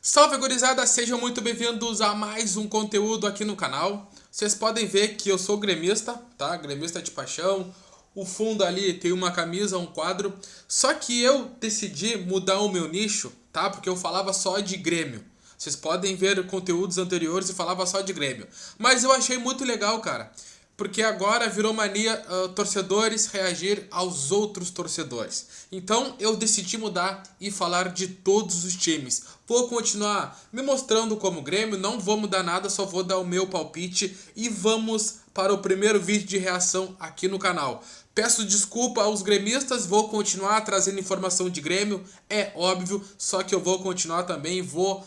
Salve gurizada, sejam muito bem-vindos a mais um conteúdo aqui no canal. Vocês podem ver que eu sou gremista, tá? Gremista de paixão. O fundo ali tem uma camisa, um quadro. Só que eu decidi mudar o meu nicho, tá? Porque eu falava só de Grêmio. Vocês podem ver conteúdos anteriores e falava só de Grêmio. Mas eu achei muito legal, cara. Porque agora virou mania torcedores reagir aos outros torcedores. Então eu decidi mudar e falar de todos os times. Vou continuar me mostrando como Grêmio, não vou mudar nada, só vou dar o meu palpite e vamos para o primeiro vídeo de reação aqui no canal. Peço desculpa aos gremistas, vou continuar trazendo informação de Grêmio, é óbvio, só que eu vou continuar também, vou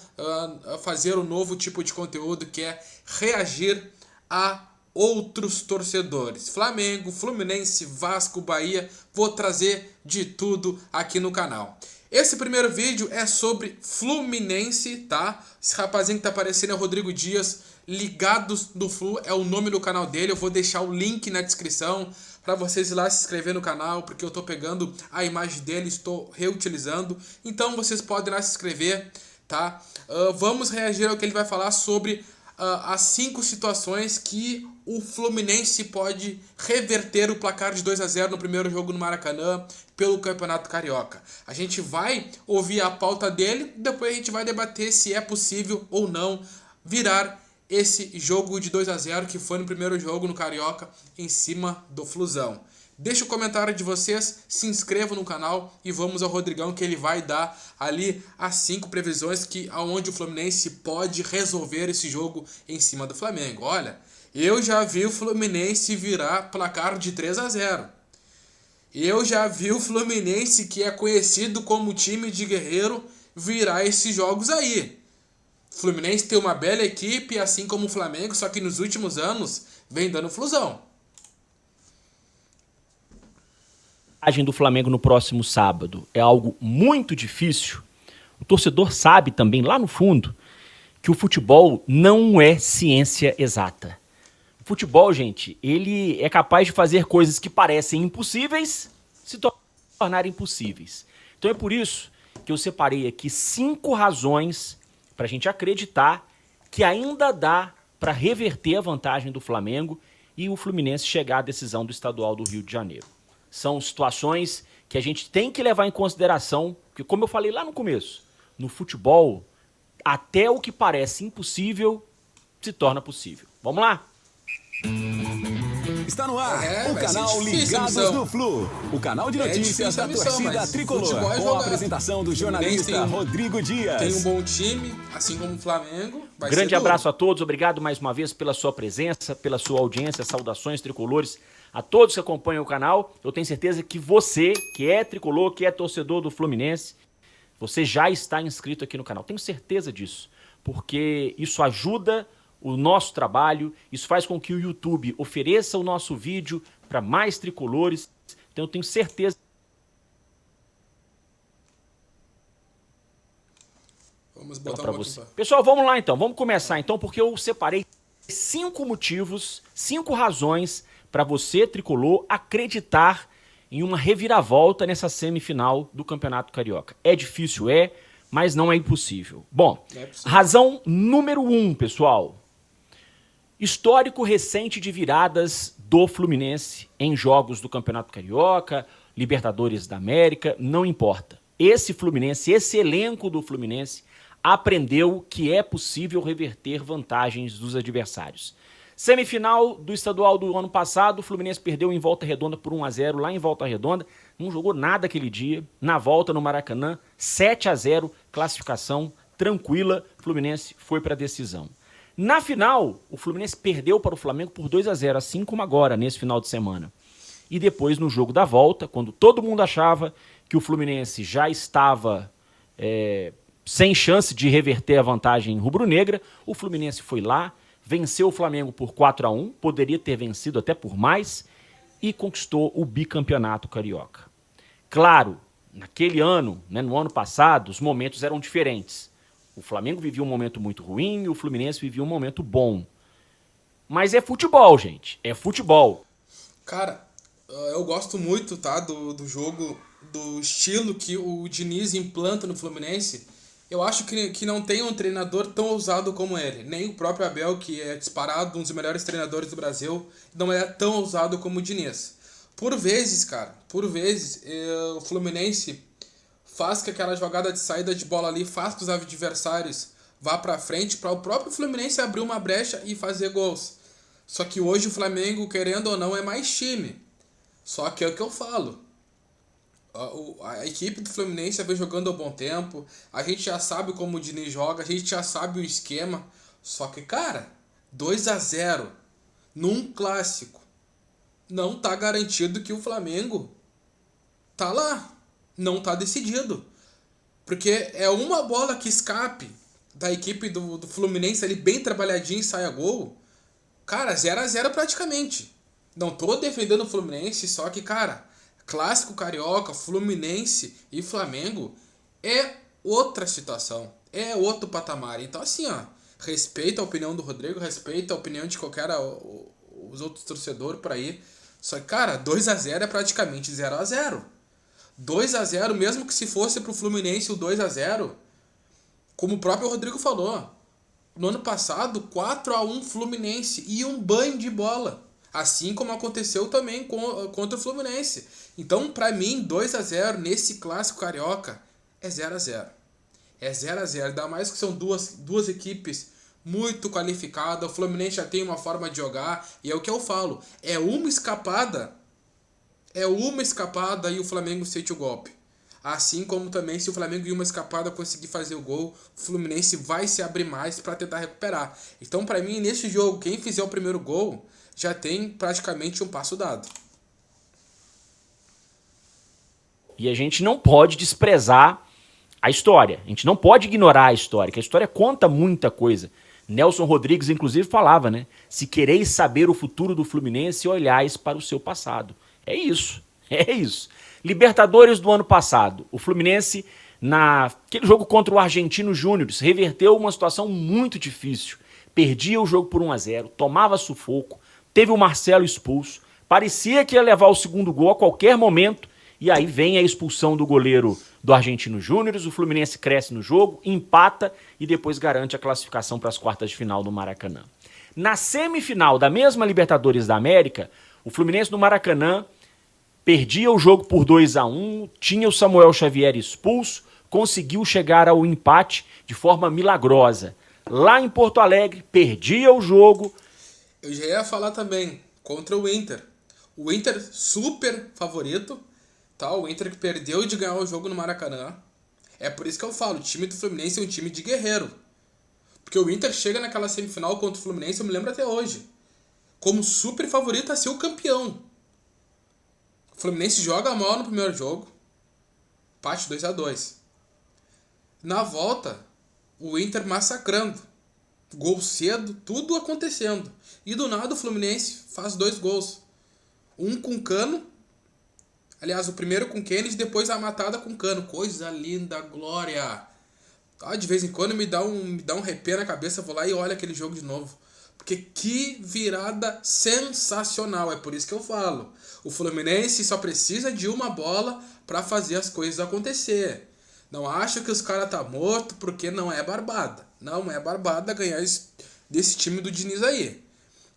fazer um novo tipo de conteúdo que é reagir a outros torcedores. Flamengo, Fluminense, Vasco, Bahia, vou trazer de tudo aqui no canal. Esse primeiro vídeo é sobre Fluminense, tá? Esse rapazinho que tá aparecendo é o Rodrigo Dias, Ligados do Flu, é o nome do canal dele. Eu vou deixar o link na descrição para vocês ir lá se inscrever no canal, porque eu tô pegando a imagem dele, estou reutilizando. Então vocês podem ir lá se inscrever, tá? Vamos reagir ao que ele vai falar sobre as 5 situações que o Fluminense pode reverter o placar de 2-0 no primeiro jogo no Maracanã pelo Campeonato Carioca. A gente vai ouvir a pauta dele, depois a gente vai debater se é possível ou não virar esse jogo de 2-0 que foi no primeiro jogo no Carioca em cima do Flusão. Deixa o comentário de vocês, se inscreva no canal e vamos ao Rodrigão que ele vai dar ali as 5 previsões que aonde o Fluminense pode resolver esse jogo em cima do Flamengo. Olha, eu já vi o Fluminense virar placar de 3-0. Eu já vi o Fluminense, que é conhecido como time de guerreiro, virar esses jogos aí. O Fluminense tem uma bela equipe, assim como o Flamengo, só que nos últimos anos vem dando flusão. Do Flamengo no próximo sábado é algo muito difícil. O torcedor sabe também, lá no fundo, que o futebol não é ciência exata. O futebol, gente, ele é capaz de fazer coisas que parecem impossíveis se tornarem possíveis. Então é por isso que eu separei aqui 5 razões para a gente acreditar que ainda dá para reverter a vantagem do Flamengo e o Fluminense chegar à decisão do Estadual do Rio de Janeiro. São situações que a gente tem que levar em consideração, porque como eu falei lá no começo, no futebol, até o que parece impossível se torna possível. Vamos lá? Está no ar o canal Ligados no Flu, o canal de notícias da torcida tricolor, com a apresentação do jornalista Rodrigo Dias. Tem um bom time, assim como o Flamengo. Grande abraço a todos, obrigado mais uma vez pela sua presença, pela sua audiência, saudações tricolores a todos que acompanham o canal. Eu tenho certeza que você, que é tricolor, que é torcedor do Fluminense, você já está inscrito aqui no canal. Tenho certeza disso, porque isso ajuda o nosso trabalho, isso faz com que o YouTube ofereça o nosso vídeo para mais tricolores. Então eu tenho certeza. Vamos botar para você. Pessoal, vamos lá então. Vamos começar então, porque eu separei 5 motivos, 5 razões para você, tricolor, acreditar em uma reviravolta nessa semifinal do Campeonato Carioca. É difícil, mas não é impossível. Bom, razão número 1, pessoal. Histórico recente de viradas do Fluminense em jogos do Campeonato Carioca, Libertadores da América, não importa. Esse Fluminense, esse elenco do Fluminense aprendeu que é possível reverter vantagens dos adversários. Semifinal do estadual do ano passado, o Fluminense perdeu em Volta Redonda por 1-0, lá em Volta Redonda, não jogou nada aquele dia. Na volta no Maracanã, 7-0, classificação tranquila, Fluminense foi para a decisão. Na final, o Fluminense perdeu para o Flamengo por 2-0, assim como agora, nesse final de semana. E depois, no jogo da volta, quando todo mundo achava que o Fluminense já estava sem chance de reverter a vantagem rubro-negra, o Fluminense foi lá, venceu o Flamengo por 4-1, poderia ter vencido até por mais, e conquistou o bicampeonato carioca. Claro, naquele ano, no ano passado, os momentos eram diferentes. O Flamengo vivia um momento muito ruim e o Fluminense vivia um momento bom. Mas é futebol, gente. É futebol. Cara, eu gosto muito, tá, do jogo, do estilo que o Diniz implanta no Fluminense. Eu acho que não tem um treinador tão ousado como ele. Nem o próprio Abel, que é disparado um dos melhores treinadores do Brasil, não é tão ousado como o Diniz. Por vezes, cara, o Fluminense faz que aquela jogada de saída de bola ali, faz que os adversários vá pra frente, para o próprio Fluminense abrir uma brecha e fazer gols. Só que hoje o Flamengo, querendo ou não, é mais time. Só que é o que eu falo. A equipe do Fluminense vem jogando há bom tempo. A gente já sabe como o Diniz joga. A gente já sabe o esquema. Só que, cara, 2-0 num clássico. Não tá garantido que o Flamengo tá lá. Não tá decidido. Porque é uma bola que escape da equipe do Fluminense ali bem trabalhadinho e saia gol. Cara, 0-0 praticamente. Não tô defendendo o Fluminense, só que, cara, clássico carioca, Fluminense e Flamengo é outra situação. É outro patamar. Então, assim, ó, respeita a opinião do Rodrigo, respeita a opinião de qualquer os outros torcedores por aí. Só que, cara, 2-0 é praticamente 0-0. 2-0, mesmo que se fosse pro Fluminense o 2-0, como o próprio Rodrigo falou, no ano passado, 4-1 Fluminense e um banho de bola. Assim como aconteceu também contra o Fluminense. Então, pra mim, 2-0 nesse clássico carioca é 0-0. É 0-0. Ainda mais que são duas equipes muito qualificadas. O Fluminense já tem uma forma de jogar. E é o que eu falo. É uma escapada e o Flamengo sente o golpe. Assim como também, se o Flamengo em uma escapada conseguir fazer o gol, o Fluminense vai se abrir mais para tentar recuperar. Então, pra mim, nesse jogo, quem fizer o primeiro gol já tem praticamente um passo dado. E a gente não pode desprezar a história. A gente não pode ignorar a história, que a história conta muita coisa. Nelson Rodrigues, inclusive, falava, né? Se quereis saber o futuro do Fluminense, olhais para o seu passado. É isso. Libertadores do ano passado. O Fluminense, naquele jogo contra o Argentino Júnior, reverteu uma situação muito difícil. Perdia o jogo por 1-0, tomava sufoco, teve o Marcelo expulso, parecia que ia levar o segundo gol a qualquer momento, e aí vem a expulsão do goleiro do Argentino Júnior, o Fluminense cresce no jogo, empata e depois garante a classificação para as quartas de final do Maracanã. Na semifinal da mesma Libertadores da América, o Fluminense no Maracanã perdia o jogo por 2-1, tinha o Samuel Xavier expulso, conseguiu chegar ao empate de forma milagrosa. Lá em Porto Alegre, perdia o jogo. Eu já ia falar também, contra o Inter. O Inter super favorito, tá? O Inter que perdeu de ganhar o jogo no Maracanã. É por isso que eu falo, o time do Fluminense é um time de guerreiro. Porque o Inter chega naquela semifinal contra o Fluminense, eu me lembro até hoje, como super favorito a ser o campeão. O Fluminense joga mal no primeiro jogo, empate 2-2. Na volta, o Inter massacrando. Gol cedo, tudo acontecendo. E do nada o Fluminense faz 2 gols. Um com Cano. Aliás, o primeiro com Kennedy, depois a matada com Cano. Coisa linda, glória. De vez em quando me dá um arrepio na cabeça, vou lá e olho aquele jogo de novo. Porque que virada sensacional. É por isso que eu falo. O Fluminense só precisa de uma bola para fazer as coisas acontecer. Não acho que os caras tá morto porque não é barbada. Não é barbada ganhar desse time do Diniz aí.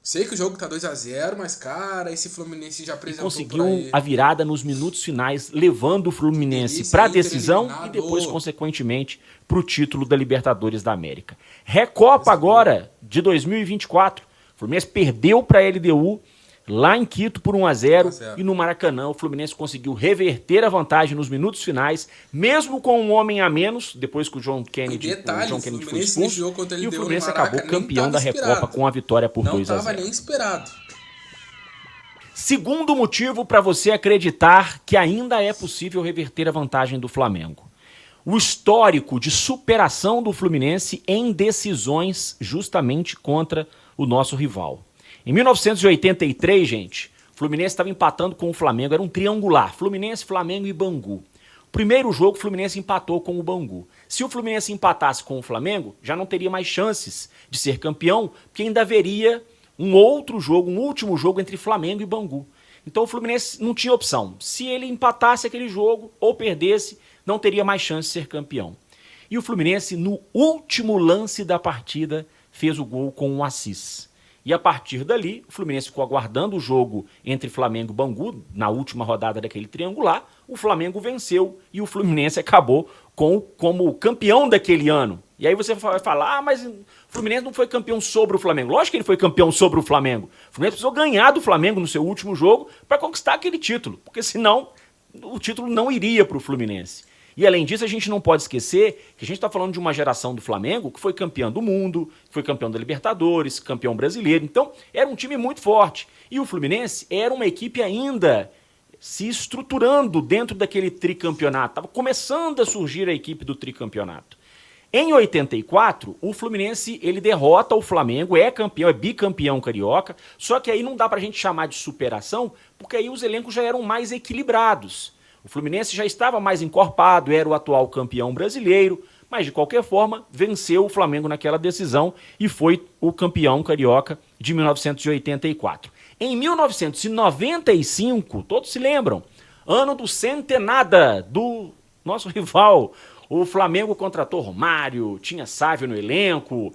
Sei que o jogo tá 2-0, mas, cara, esse Fluminense já apresentou conseguiu a virada nos minutos finais, levando o Fluminense para a decisão e depois, consequentemente, para o título da Libertadores da América. Recopa agora, de 2024. O Fluminense perdeu para a LDU lá em Quito por 1-0 e no Maracanã o Fluminense conseguiu reverter a vantagem nos minutos finais, mesmo com um homem a menos, depois que o John Kennedy foi expulso, e o Fluminense acabou campeão da Recopa com a vitória por 2-0. Não estava nem esperado. Segundo motivo para você acreditar que ainda é possível reverter a vantagem do Flamengo. O histórico de superação do Fluminense em decisões justamente contra o nosso rival. Em 1983, gente, o Fluminense estava empatando com o Flamengo, era um triangular, Fluminense, Flamengo e Bangu. O primeiro jogo, o Fluminense empatou com o Bangu. Se o Fluminense empatasse com o Flamengo, já não teria mais chances de ser campeão, porque ainda haveria um outro jogo, um último jogo entre Flamengo e Bangu. Então o Fluminense não tinha opção. Se ele empatasse aquele jogo ou perdesse, não teria mais chance de ser campeão. E o Fluminense, no último lance da partida, fez o gol com o Assis. E a partir dali, o Fluminense ficou aguardando o jogo entre Flamengo e Bangu, na última rodada daquele triangular. O Flamengo venceu e o Fluminense acabou como campeão daquele ano. E aí você vai falar, mas o Fluminense não foi campeão sobre o Flamengo. Lógico que ele foi campeão sobre o Flamengo. O Fluminense precisou ganhar do Flamengo no seu último jogo para conquistar aquele título, porque senão o título não iria para o Fluminense. E além disso, a gente não pode esquecer que a gente está falando de uma geração do Flamengo que foi campeão do mundo, foi campeão da Libertadores, campeão brasileiro. Então, era um time muito forte. E o Fluminense era uma equipe ainda se estruturando dentro daquele tricampeonato. Estava começando a surgir a equipe do tricampeonato. Em 84, o Fluminense ele derrota o Flamengo, é campeão, é bicampeão carioca, só que aí não dá pra gente chamar de superação, porque aí os elencos já eram mais equilibrados. O Fluminense já estava mais encorpado, era o atual campeão brasileiro, mas de qualquer forma venceu o Flamengo naquela decisão e foi o campeão carioca de 1984. Em 1995, todos se lembram, ano do centenada do nosso rival, o Flamengo contratou Romário, tinha Sávio no elenco,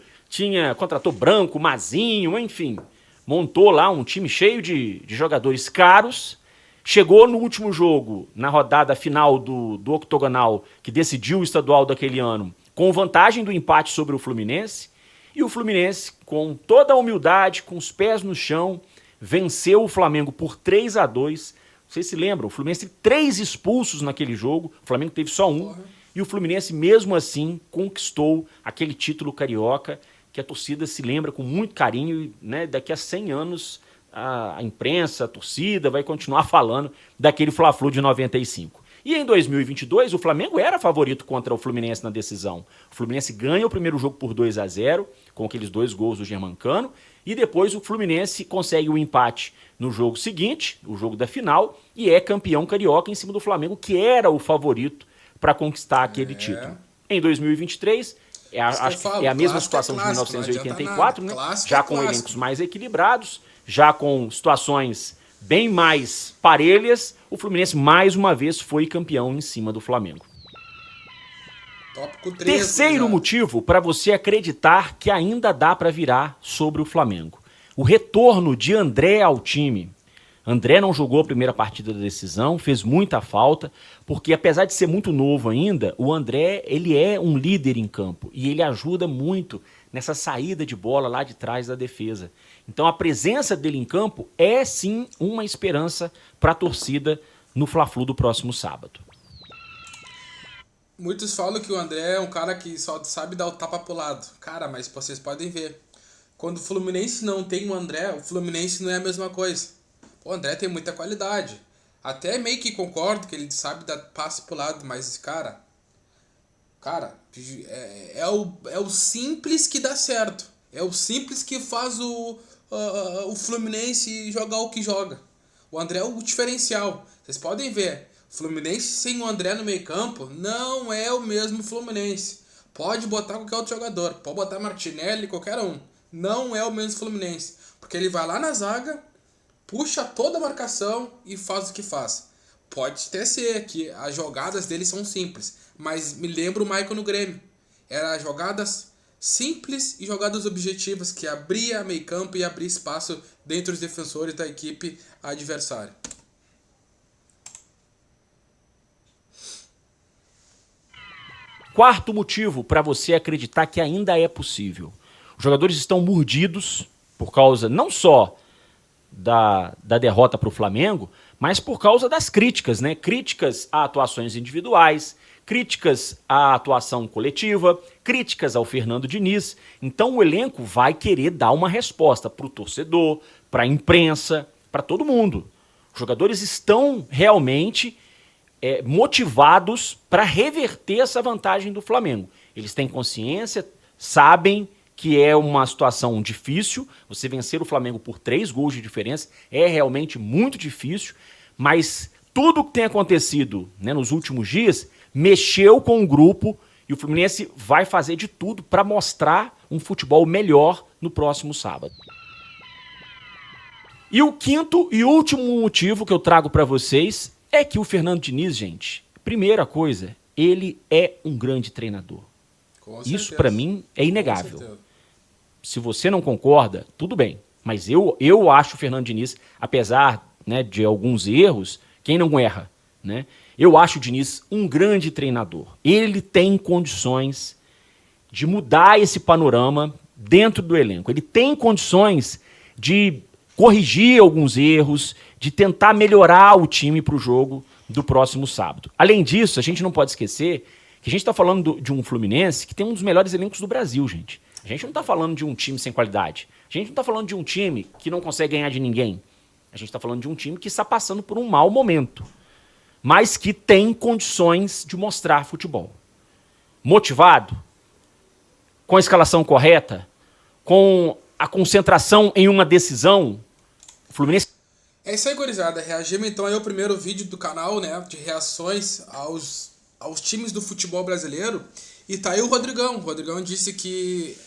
contratou Branco, Mazinho, enfim, montou lá um time cheio de jogadores caros. Chegou no último jogo, na rodada final do octogonal, que decidiu o estadual daquele ano, com vantagem do empate sobre o Fluminense. E o Fluminense, com toda a humildade, com os pés no chão, venceu o Flamengo por 3-2. Vocês se lembram? O Fluminense teve 3 expulsos naquele jogo, o Flamengo teve só 1. E o Fluminense, mesmo assim, conquistou aquele título carioca que a torcida se lembra com muito carinho, né? Daqui a 100 anos... a imprensa, a torcida vai continuar falando daquele Fla-Flu de 95. E em 2022, o Flamengo era favorito contra o Fluminense na decisão. O Fluminense ganha o primeiro jogo por 2-0, com aqueles 2 gols do Germancano, e depois o Fluminense consegue o empate no jogo seguinte, o jogo da final, e é campeão carioca em cima do Flamengo, que era o favorito para conquistar aquele título. Em 2023... acho que é a mesma situação de 1984, né? Já com elencos mais equilibrados, já com situações bem mais parelhas, o Fluminense mais uma vez foi campeão em cima do Flamengo. Tópico 3, terceiro motivo para você acreditar que ainda dá para virar sobre o Flamengo. O retorno de André ao time. André não jogou a primeira partida da decisão, fez muita falta, porque apesar de ser muito novo ainda, o André ele é um líder em campo e ele ajuda muito nessa saída de bola lá de trás da defesa. Então a presença dele em campo é sim uma esperança para a torcida no Fla-Flu do próximo sábado. Muitos falam que o André é um cara que só sabe dar o tapa pro lado. Cara, mas vocês podem ver, quando o Fluminense não tem o André, o Fluminense não é a mesma coisa. O André tem muita qualidade. Até meio que concordo que ele sabe dar passe pro lado, mas, cara, é o simples que dá certo. É o simples que faz o Fluminense jogar o que joga. O André é o diferencial. Vocês podem ver, Fluminense sem o André no meio campo não é o mesmo Fluminense. Pode botar qualquer outro jogador, pode botar Martinelli, qualquer um. Não é o mesmo Fluminense. Porque ele vai lá na zaga, puxa toda a marcação e faz o que faz. Pode até ser que as jogadas dele são simples, mas me lembra o Maicon no Grêmio. Era jogadas simples e jogadas objetivas que abria meio campo e abria espaço dentro dos defensores da equipe adversária. Quarto motivo para você acreditar que ainda é possível. Os jogadores estão mordidos por causa não só da derrota para o Flamengo, mas por causa das críticas, né? Críticas a atuações individuais, críticas à atuação coletiva, críticas ao Fernando Diniz. Então o elenco vai querer dar uma resposta para o torcedor, para a imprensa, para todo mundo. Os jogadores estão realmente motivados para reverter essa vantagem do Flamengo. Eles têm consciência, sabem que é uma situação difícil. Você vencer o Flamengo por 3 gols de diferença é realmente muito difícil, mas tudo que tem acontecido, né, nos últimos dias mexeu com o grupo e o Fluminense vai fazer de tudo para mostrar um futebol melhor no próximo sábado. E o quinto e último motivo que eu trago para vocês é que o Fernando Diniz, gente, primeira coisa, ele é um grande treinador. Com Isso certeza. para mim é inegável. Com certeza. Se você não concorda, tudo bem. Mas eu acho o Fernando Diniz, apesar, né, de alguns erros, quem não erra, né? Eu acho o Diniz um grande treinador. Ele tem condições de mudar esse panorama dentro do elenco. Ele tem condições de corrigir alguns erros, de tentar melhorar o time para o jogo do próximo sábado. Além disso, a gente não pode esquecer que a gente está falando de um Fluminense que tem um dos melhores elencos do Brasil, gente. A gente não está falando de um time sem qualidade. A gente não está falando de um time que não consegue ganhar de ninguém. A gente está falando de um time que está passando por um mau momento, mas que tem condições de mostrar futebol. Motivado, com a escalação correta, com a concentração em uma decisão, o Fluminense... É isso aí, gurizada. Reagimos então aí ao primeiro vídeo do canal, né, de reações aos times do futebol brasileiro. E tá aí o Rodrigão. O Rodrigão disse que,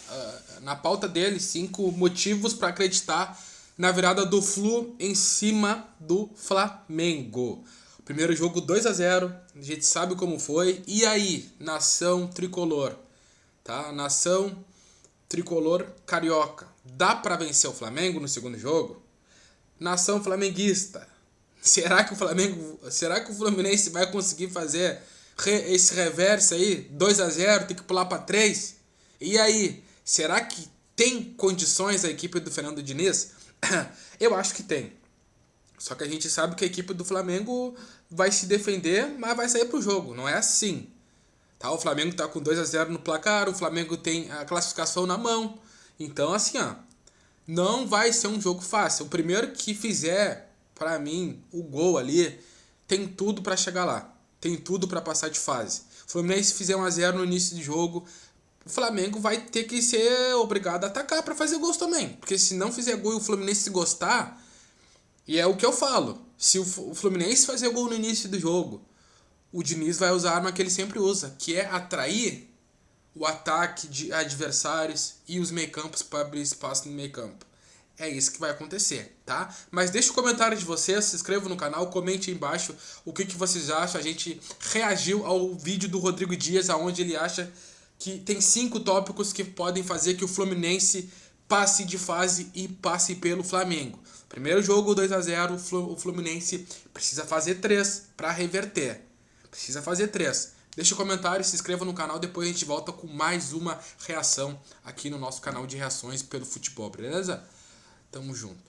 na pauta dele, 5 motivos para acreditar na virada do Flu em cima do Flamengo. Primeiro jogo 2-0, a gente sabe como foi. E aí, nação tricolor, tá? Nação tricolor carioca. Dá para vencer o Flamengo no segundo jogo? Nação flamenguista. Será que o Fluminense vai conseguir fazer esse reverso aí? 2-0, tem que pular para 3? E aí, será que tem condições a equipe do Fernando Diniz? Eu acho que tem. Só que a gente sabe que a equipe do Flamengo vai se defender, mas vai sair pro jogo. Não é assim. Tá? O Flamengo tá com 2-0 no placar, o Flamengo tem a classificação na mão. Então, assim, ó, não vai ser um jogo fácil. O primeiro que fizer, pra mim, o gol ali, tem tudo pra chegar lá. Tem tudo pra passar de fase. O Fluminense fizer 1-0 no início do jogo, o Flamengo vai ter que ser obrigado a atacar pra fazer gols também. Porque se não fizer gol e o Fluminense se gostar, e é o que eu falo, se o Fluminense fazer gol no início do jogo, o Diniz vai usar a arma que ele sempre usa, que é atrair o ataque de adversários e os meio-campos para abrir espaço no meio-campo. É isso que vai acontecer, tá? Mas deixa o comentário de vocês, se inscreva no canal, comente aí embaixo o que vocês acham. A gente reagiu ao vídeo do Rodrigo Dias, onde ele acha que tem 5 tópicos que podem fazer que o Fluminense passe de fase e passe pelo Flamengo. Primeiro jogo, 2-0, o Fluminense precisa fazer 3 para reverter. Precisa fazer 3. Deixa o comentário, se inscreva no canal, depois a gente volta com mais uma reação aqui no nosso canal de reações pelo futebol, beleza? Tamo junto.